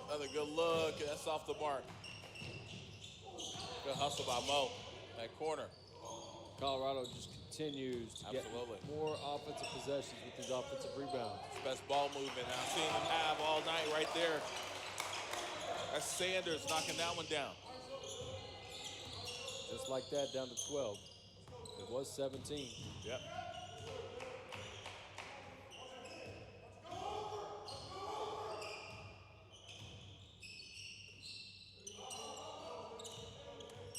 Another good look, and that's off the mark. Good hustle by Mo, that corner. Colorado just continues to get more offensive possessions with these offensive rebounds. It's best ball movement I've seen them have all night right there. That's Sanders knocking that one down. Just like that, down to 12. It was 17. Yep.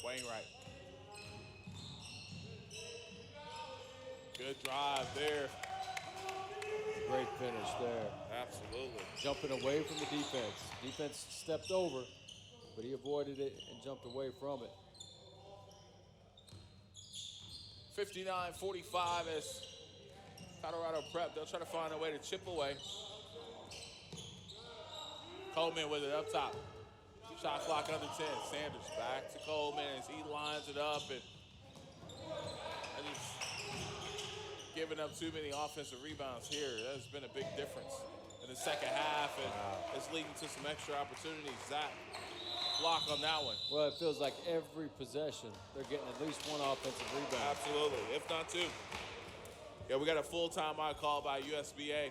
Wainwright. Good drive there. Great finish there. Absolutely. Jumping away from the defense. Defense stepped over, but he avoided it and jumped away from it. 59-45 as Colorado Prep, they'll try to find a way to chip away. Coleman with it up top. Shot clock under 10. Sanders back to Coleman as he lines it up and just giving up too many offensive rebounds here. That's been a big difference in the second half, and it's leading to some extra opportunities. Zach, block on that one. Well, it feels like every possession they're getting at least one offensive rebound. Absolutely, if not two. Yeah, we got a full timeout call by USBA.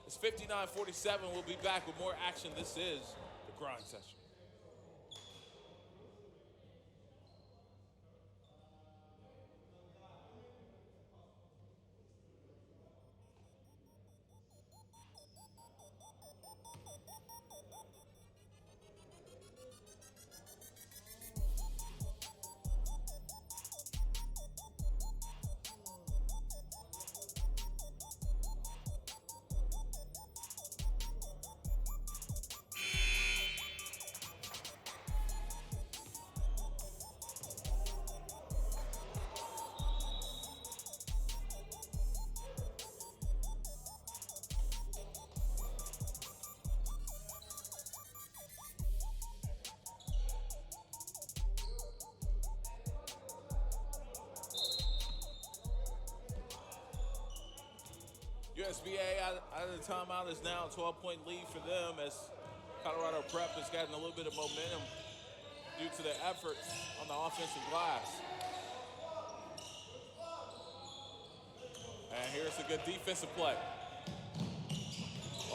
It's 59-47. We'll be back with more action. This is the grind session. USBA out of the timeout is now a 12-point lead for them as Colorado Prep has gotten a little bit of momentum due to the efforts on the offensive glass. And here's a good defensive play.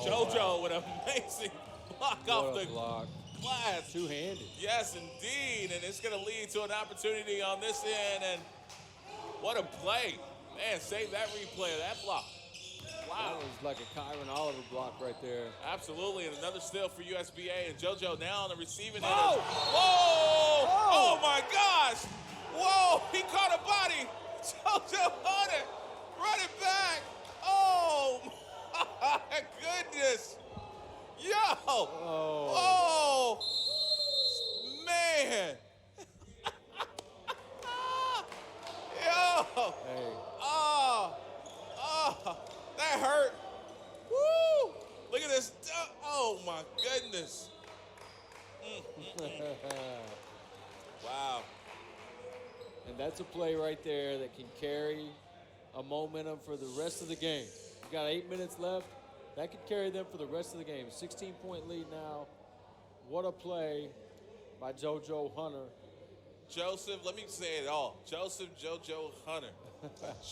JoJo with an amazing block off the block. glass. Two-handed. Yes, indeed. And it's going to lead to an opportunity on this end. And what a play. Man, save that replay of that block. Wow. That was like a Kyron Oliver block right there. Absolutely. And another steal for USBA. And JoJo now on the receiving end. Oh! Whoa! Oh, my gosh. Whoa, he caught a body. JoJo Hunter, run it back. Oh, my goodness. Yo. Oh, man. Yo. Hey. Oh, that hurt. Woo. Look at this. Oh, my goodness. Wow. And that's a play right there that can carry a momentum for the rest of the game. You got 8 minutes left. That could carry them for the rest of the game. 16-point lead now. What a play by JoJo Hunter. Joseph, let me say it all. Joseph JoJo Hunter,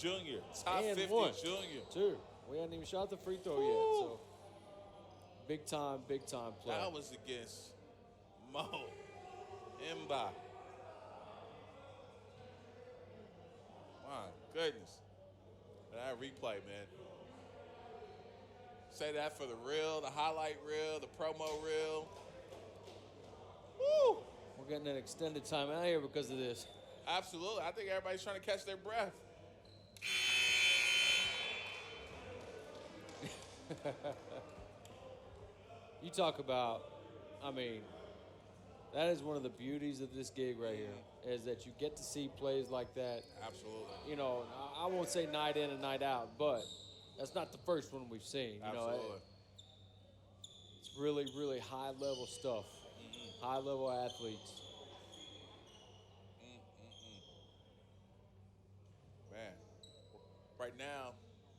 Jr., top And 50 one. junior. Two. We hadn't even shot the free throw yet. So big time play. That was against Mo Mba. My goodness. That replay, man. Say that for the reel, the highlight reel, the promo reel. Woo! We're getting an extended time out here because of this. Absolutely. I think everybody's trying to catch their breath. You talk about, I mean, that is one of the beauties of this gig right here, is that you get to see plays like that. Absolutely. You know, I won't say night in and night out, but that's not the first one we've seen. You know, Absolutely. it's really, really high-level stuff, high-level athletes. Man, right now,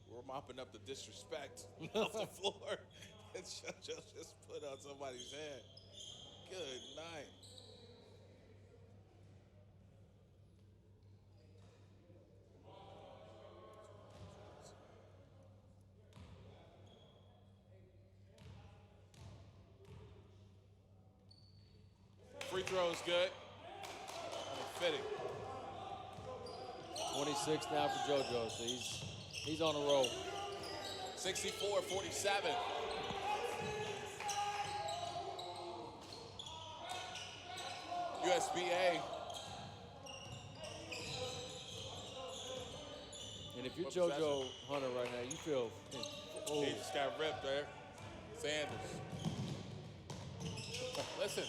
we're mopping up the disrespect off the floor that JoJo just put on somebody's head. Good night. Free throw is good. Fitting. 26 now for JoJo, so he's on a roll. 64-47. USBA. And if you're JoJo Hunter right now, you feel, oh, He just got ripped there. Sanders. Listen,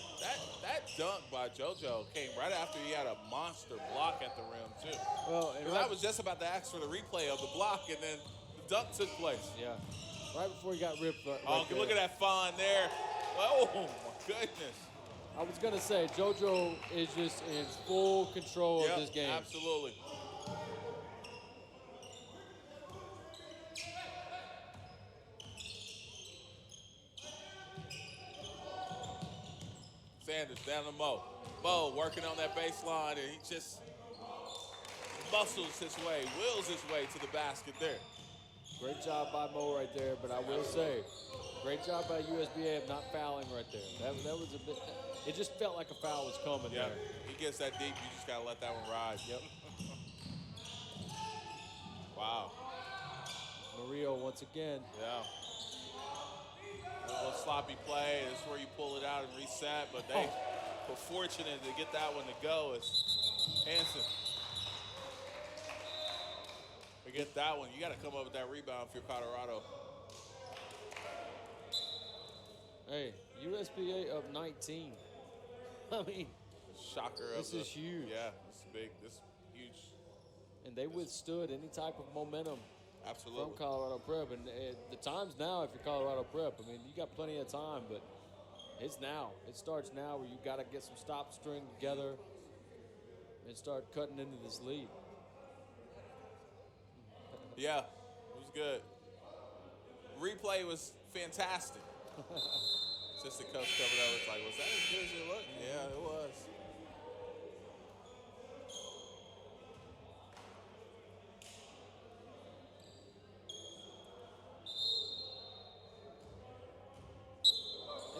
that dunk by JoJo came right after he had a monster block at the rim, too. well, and Because I was just about to ask for the replay of the block, and then the dunk took place. yeah, right before he got ripped. Right Oh, there. look at that fawn there. Oh, my goodness. I was gonna say JoJo is just in full control Yep, of this game. absolutely. Sanders down to Mo. Mo working on that baseline, and he just muscles his way, wills his way to the basket there. Great job by Mo right there, but I will say, great job by USBA of not fouling right there. That was a bit. It just felt like a foul was coming Yeah, there. he gets that deep. You just gotta let that one ride. Yep. Wow. Murillo once again. Yeah. A little sloppy play. That's where you pull it out and reset. But they were fortunate to get that one to go. As Hanson. To get that one, you got to come up with that rebound if you're Colorado. Hey, USBA up 19. I mean, Shocker. this is huge. Yeah, this is big. This is huge. And they withstood any type of momentum Absolutely. from Colorado Prep. And the time's now if you're Colorado Prep. I mean, you got plenty of time, but it's now. It starts now where you got to get some stop string together and start cutting into this lead. Yeah, it was good. play was fantastic. Assistant coach covered up. It's like, was that as good as it looked? Yeah, it was.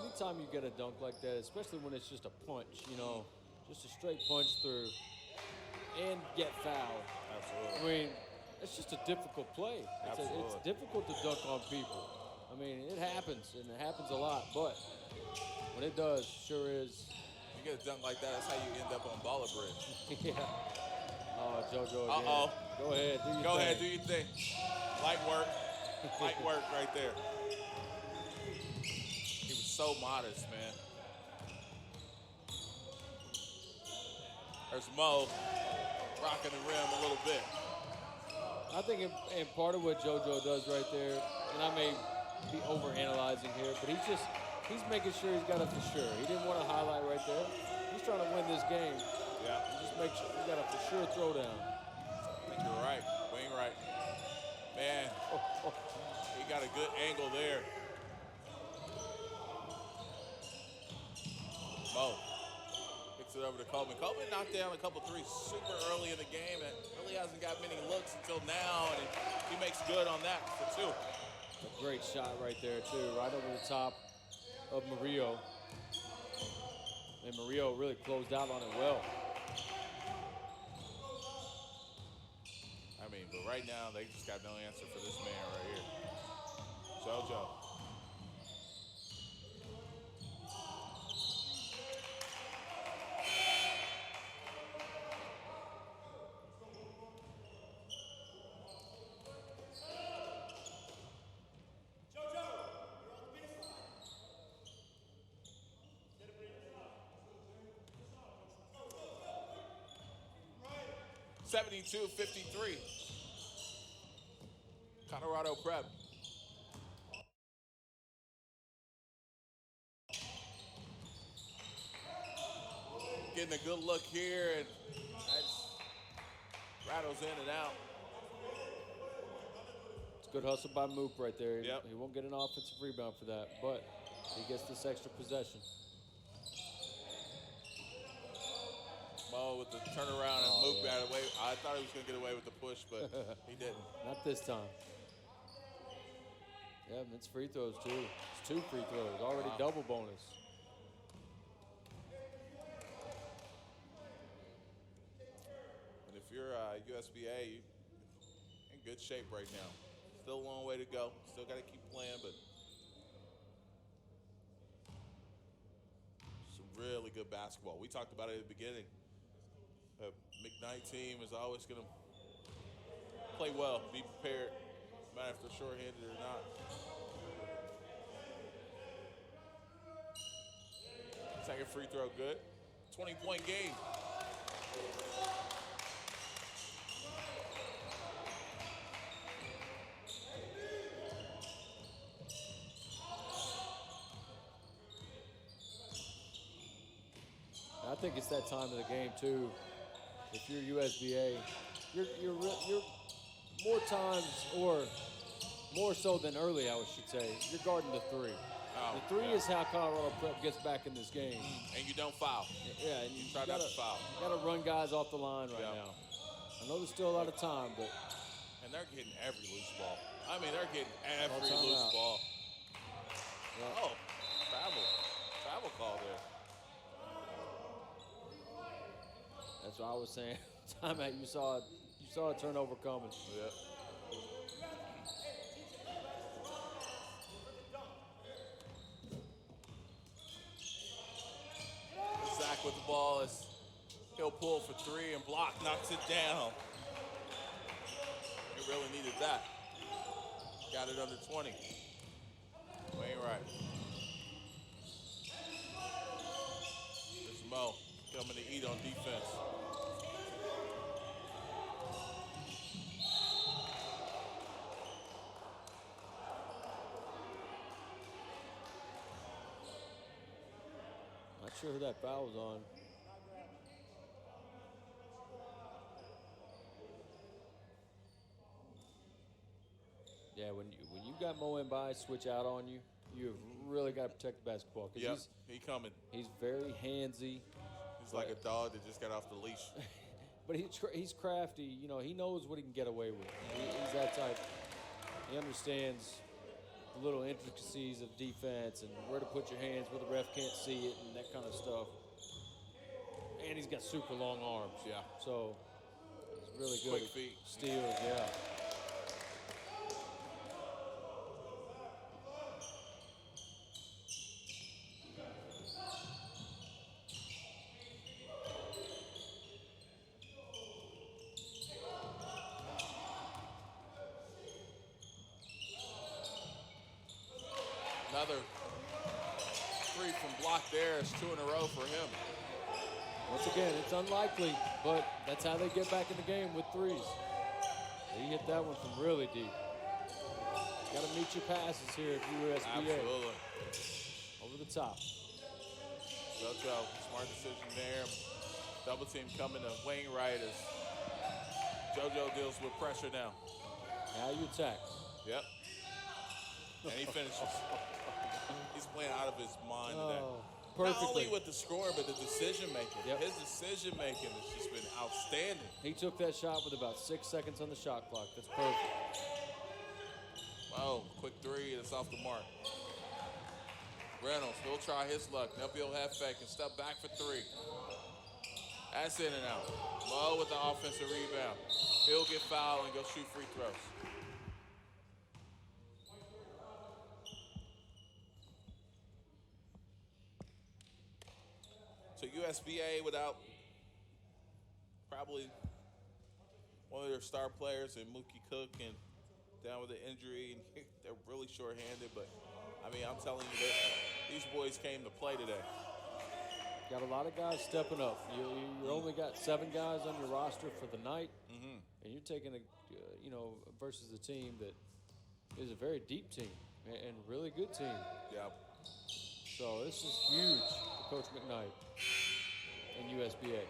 Anytime you get a dunk like that, especially when it's just a punch, you know, just a straight punch through and get fouled. Absolutely. I mean, it's just a difficult play. Absolutely. It's difficult to dunk on people. I mean, it happens, and it happens a lot, but when it does, sure is. You get a dunk like that, that's how you end up on Baller Bridge. Yeah. Oh, JoJo again. Uh-oh. Go ahead, do your Go thing. ahead, do your thing. Light work. Light work right there. He was so modest, man. There's Mo rocking the rim a little bit. I think in part of what JoJo does right there, and I may be overanalyzing here, but he's making sure he's got it for sure. He didn't want to highlight right there. He's trying to win this game. Yeah. Just make sure he's got a for sure throwdown. I think you're right. Wainwright. Man, he got a good angle there. Mo kicks it over to Coleman. Coleman knocked down a couple threes super early in the game and really hasn't got many looks until now, and he makes good on that for two. A great shot right there, too, right over the top of Murillo. And Murillo really closed out on it well. I mean, but right now, they just got no answer for this man right here. JoJo. 72-53. Colorado Prep. Getting a good look here, and that rattles in and out. It's good hustle by Moop right there. Yep. He won't get an offensive rebound for that, but he gets this extra possession. Mo with the turnaround and Moop got away. I thought he was going to get away with the push, but he didn't. Not this time. Yeah, and it's free throws too. It's 2 free throws, already double bonus. And if you're USBA, you're in good shape right now. Still a long way to go. Still got to keep playing, but some really good basketball. We talked about it at the beginning. McKnight team is always going to play well, be prepared, no matter if they're shorthanded or not. Second free throw, good. 20-point game. I think it's that time of the game too. If you're USBA, you're more times, or more so than early, I should say, you're guarding the 3. The 3 is how Colorado Prep gets back in this game. And you don't foul. Yeah, and you Try not to foul. You got to run guys off the line right now. I know there's still a lot of time, but and they're getting every loose ball. I mean, they're getting every time loose out. ball. Yeah. Oh, travel call there. That's what I was saying. Timeout, you saw a turnover coming. Yeah. Zach with the ball as he'll pull for 3 and block, knocks it down. He really needed that. Got it under 20. Wainwright. There's Mo coming to eat on defense. Not sure who that foul was on. Yeah, when you got Mo in by, switch out on you, you've really got to protect the basketball. 'Cause Yep, he coming. he's very handsy. He's like a dog that just got off the leash. But he's crafty. You know, he knows what he can get away with. He's that type. He understands the little intricacies of defense and where to put your hands where the ref can't see it and that kind of stuff. And he's got super long arms. Yeah. So he's really good. Quick at feet. steals, yeah. Another three from block there. It's 2 in a row for him. Once again, it's unlikely, but that's how they get back in the game with threes. He hit that one from really deep. Got to meet your passes here at USBA. Absolutely. Over the top. JoJo, smart decision there. Double team coming to Wainwright as JoJo deals with pressure now. Now you attack. Yep. And he finishes. He's playing out of his mind today. Perfectly. Not only with the scoring, but the decision making. Yep. His decision making has just been outstanding. He took that shot with about 6 seconds on the shot clock. That's perfect. Oh, quick three, and it's off the mark. Reynolds, he'll try his luck. Now he'll have fake and step back for three. That's in and out. Low with the offensive rebound. He'll get fouled and go shoot free throws. So USBA without probably one of their star players and Mookie Cook and down with an injury, and they're really short-handed. But I mean, I'm telling you that these boys came to play today. Got a lot of guys stepping up. You only got 7 guys on your roster for the night, and you're taking versus a team that is a very deep team and really good team. Yeah. So this is huge for Coach McKnight and USBA.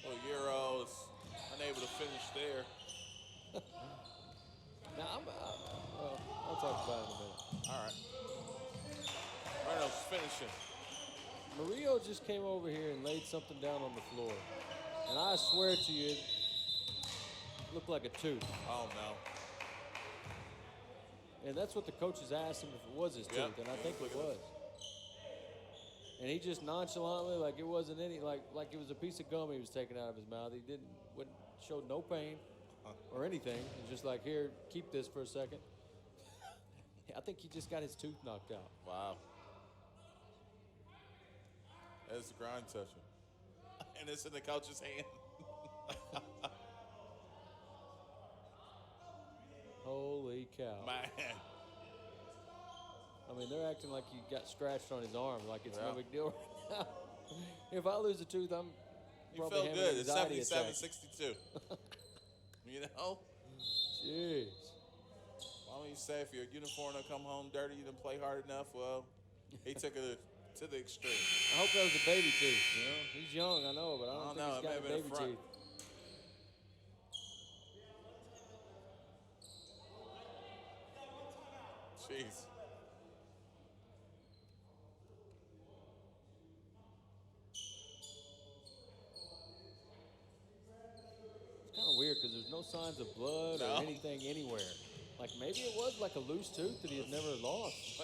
Well, Euro is unable to finish there. Now, I'll talk about it in a minute. All right. Reynolds finishing. Murillo just came over here and laid something down on the floor. And I swear to you, it looked like a tooth. Oh, no. And that's what the coaches asked him if it was his Yep. tooth, and I think it was. And he just nonchalantly, like it wasn't any, like it was a piece of gum he was taking out of his mouth. He showed no pain or anything. He's just like, here, keep this for a second. I think he just got his tooth knocked out. Wow. That's the grind toucher. And it's in the coach's hand. Holy cow. Man. I mean, they're acting like he got scratched on his arm, like it's no Yeah. big deal right now. If I lose a tooth, I'm You probably feel having good. an It's anxiety 77-62. attack. You know? Jeez. Why don't you say if your uniform don't come home dirty, you didn't play hard enough? Well, he took it to the extreme. I hope that was a baby tooth, you know? He's young, I know, but I don't think know. he's It may got have a been a baby front. teeth. Jeez. It's kind of weird because there's no signs of blood No. or anything anywhere. Like maybe it was like a loose tooth that he had never lost.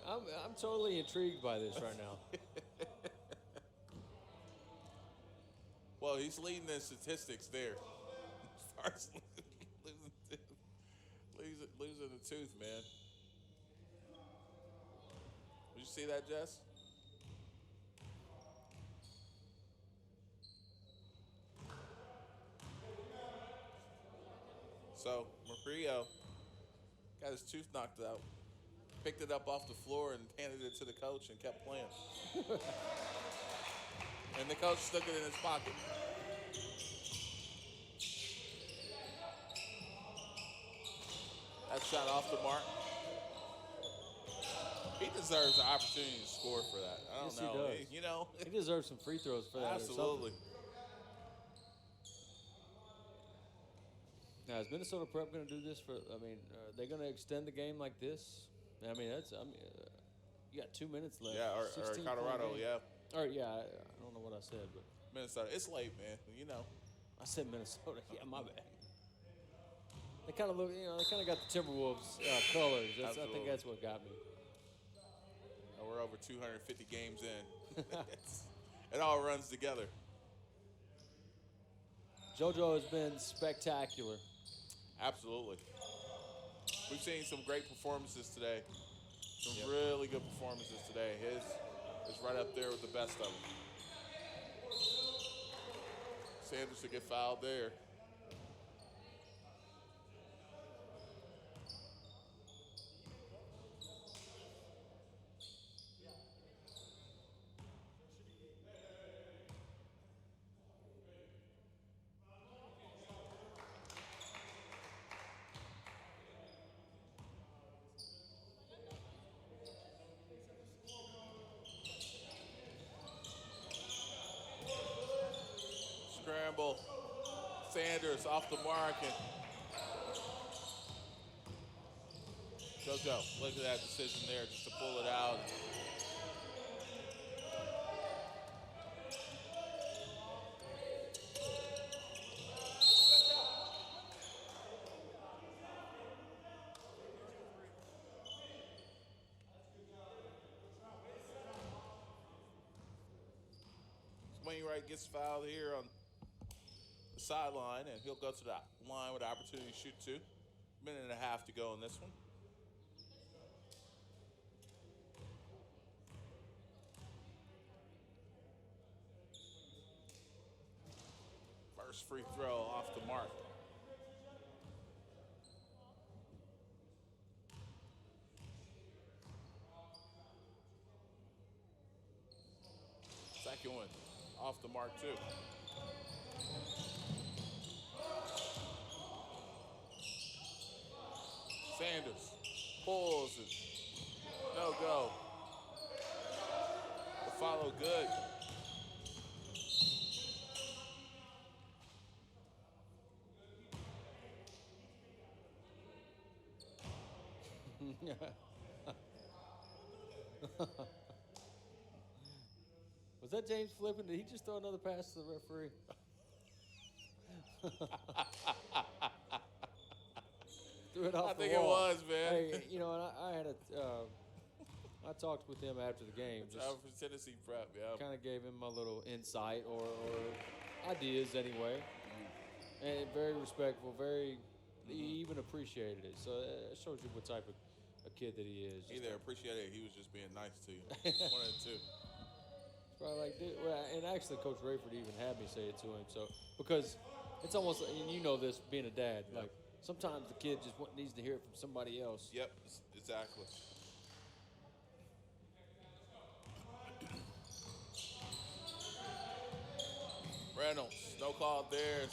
I'm totally intrigued by this right now. Well, he's leading the statistics there. As far as losing a tooth, man. Did you see that, Jess? So, Murillo got his tooth knocked out, picked it up off the floor and handed it to the coach and kept playing. And the coach stuck it in his pocket. shot off the mark. He deserves the opportunity to score for that. I don't Yes, know. he does. You know, He deserves some free throws for that. absolutely. Or something. Now, is Minnesota Prep going to do this for? I mean, are they going to extend the game like this? I mean, that's. I mean, you got 2 minutes left. Yeah, or 16 Colorado, point game. yeah. Or yeah, I don't know what I said, but Minnesota. It's late, man. You know. I said Minnesota. Yeah, my bad. They kind of look. You know, they kind of got the Timberwolves colors. I think Absolutely. that's what got me. We're over 250 games in. It all runs together. JoJo has been spectacular. Absolutely. We've seen some great performances today. Some Yep. really good performances today. His is right up there with the best of them. Sanders to get fouled there. Scramble. Sanders off the mark. And JoJo, look at that decision there just to pull it out. Wainwright gets fouled here on the sideline, and he'll go to the line with the opportunity to shoot two. Minute and a half to go in this one. First free throw off the mark. Second one off the mark too. Sanders pulls and no go. The follow good. Was that James Flippin? Did he just throw another pass to the referee? Threw it off I the think it wall. was, man. Hey, you know, and I had a, I talked with him after the game. Just Time for Tennessee Prep, yeah. kind of gave him a little insight or ideas anyway, and very respectful, very he even appreciated it. So it shows you what type of a kid that he is. Just Either appreciated it, he was just being nice to you. One of the two. probably like, dude, well, and actually, Coach Rayford even had me say it to him. So because it's almost, and you know this, being a dad, Yeah. like sometimes the kid just needs to hear it from somebody else. Yep, exactly. Reynolds, no call there.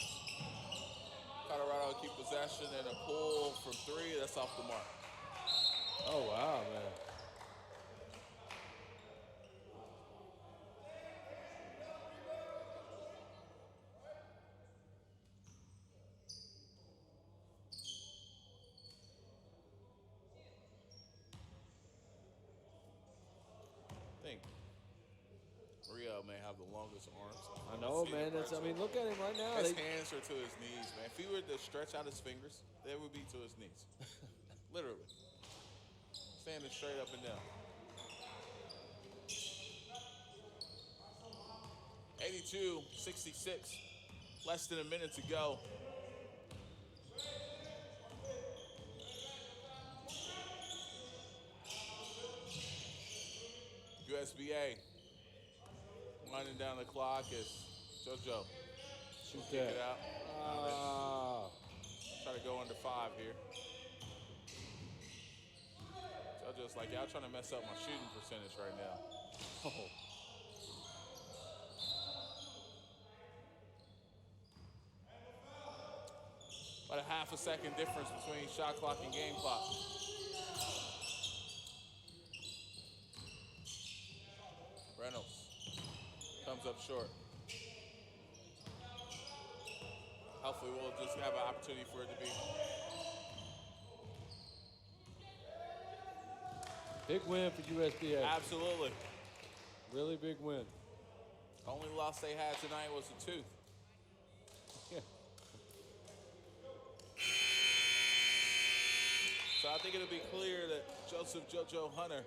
Colorado keep possession and a pull from three. That's off the mark. Oh wow, man. I think Rio may have the longest arms. I know, See man. the That's, I pressure. mean, look at him right now. His They- hands are to his knees, man. If he were to stretch out his fingers, they would be to his knees. Literally. Standing straight up and down. 82-66. Less than a minute to go. USBA winding down the clock as JoJo Shoot kick it that. out. Ah. Try to go under 5 here. JoJo's like, y'all trying to mess up my shooting percentage right now. Oh. About a half a second difference between shot clock and game clock. Reynolds comes up short. Hopefully we'll just have an opportunity for it to be. Big win for USBA. Absolutely. Really big win. Only loss they had tonight was the tooth. Yeah. So I think it'll be clear that Joseph JoJo Hunter